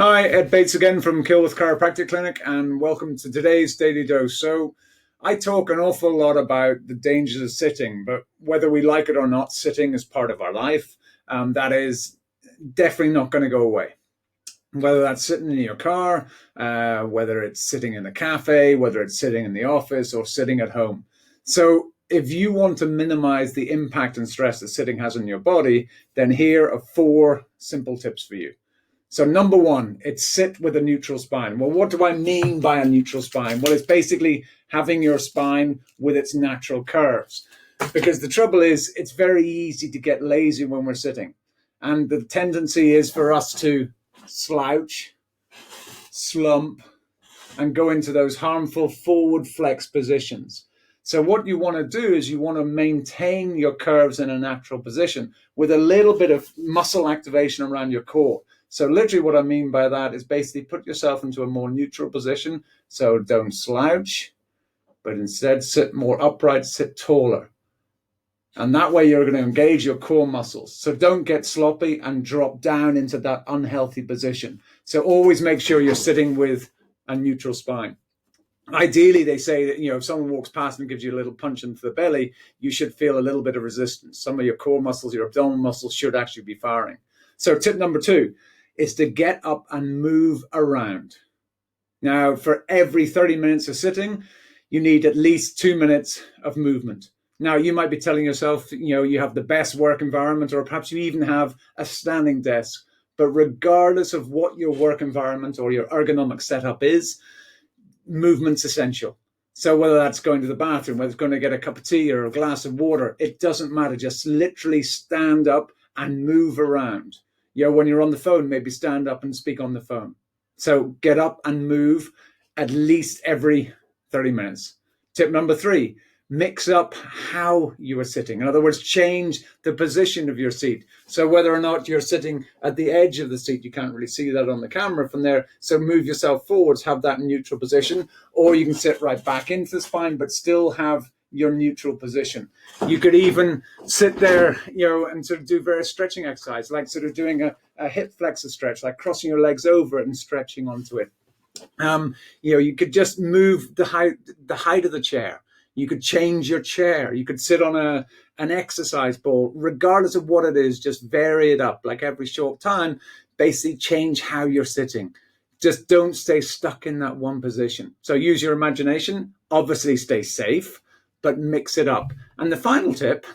Hi, Ed Bates again from Kilworth Chiropractic Clinic, and welcome to today's Daily Dose. So, I talk an awful lot about the dangers of sitting, but whether we like it or not, sitting is part of our life. That is definitely not going to go away. Whether that's sitting in your car, whether it's sitting in a cafe, whether it's sitting in the office or sitting at home. So, if you want to minimize the impact and stress that sitting has on your body, then here are four simple tips for you. So number one, it's sit with a neutral spine. Well, what do I mean by a neutral spine? Well, it's basically having your spine with its natural curves. Because the trouble is, it's very easy to get lazy when we're sitting. And the tendency is for us to slouch, slump, and go into those harmful forward flex positions. So what you want to do is you want to maintain your curves in a natural position with a little bit of muscle activation around your core. So literally what I mean by that is basically put yourself into a more neutral position. So don't slouch, but instead sit more upright, sit taller. And that way you're going to engage your core muscles. So don't get sloppy and drop down into that unhealthy position. So always make sure you're sitting with a neutral spine. Ideally, they say that, if someone walks past and gives you a little punch into the belly, you should feel a little bit of resistance. Some of your core muscles, your abdominal muscles should actually be firing. So tip number two is to get up and move around. Now, for every 30 minutes of sitting, you need at least 2 minutes of movement. Now, you might be telling yourself, you have the best work environment, or perhaps you even have a standing desk. But regardless of what your work environment or your ergonomic setup is, movement's essential. So whether that's going to the bathroom, whether it's going to get a cup of tea or a glass of water, it doesn't matter. Just literally stand up and move around. When you're on the phone, maybe stand up and speak on the phone. So get up and move at least every 30 minutes. Tip number three, mix up how you are sitting. In other words, change the position of your seat. So whether or not you're sitting at the edge of the seat, you can't really see that on the camera from there. So move yourself forwards, have that neutral position, or you can sit right back into the spine, but still have your neutral position. You could even sit there, and sort of do various stretching exercises, like sort of doing a hip flexor stretch, like crossing your legs over it and stretching onto it. You could just move the height of the chair. You could change your chair. You could sit on an exercise ball, regardless of what it is, just vary it up. Like every short time, basically change how you're sitting. Just don't stay stuck in that one position. So use your imagination, obviously stay safe, but mix it up. And the final tip,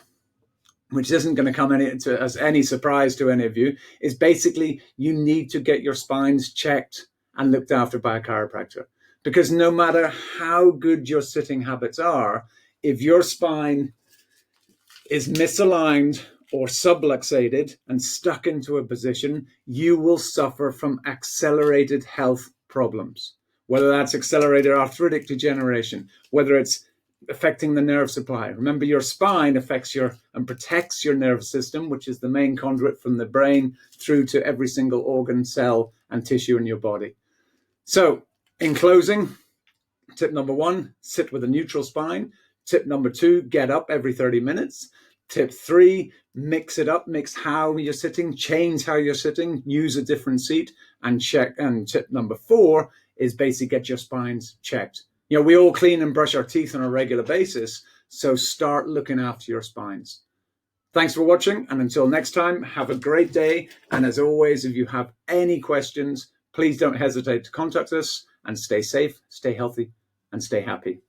which isn't going to come as any surprise to any of you, is basically you need to get your spines checked and looked after by a chiropractor. Because no matter how good your sitting habits are, if your spine is misaligned or subluxated and stuck into a position, you will suffer from accelerated health problems. Whether that's accelerated arthritic degeneration, whether it's affecting the nerve supply. Remember, your spine affects and protects your nervous system, which is the main conduit from the brain through to every single organ, cell, and tissue in your body. So, in closing, tip number one, sit with a neutral spine. Tip number two, get up every 30 minutes. Tip three, mix it up, mix how you're sitting, change how you're sitting, use a different seat, and check. And tip number four is basically get your spines checked. We all clean and brush our teeth on a regular basis, so start looking after your spines. Thanks for watching, and until next time, have a great day. And as always, if you have any questions, please don't hesitate to contact us, and stay safe, stay healthy, and stay happy.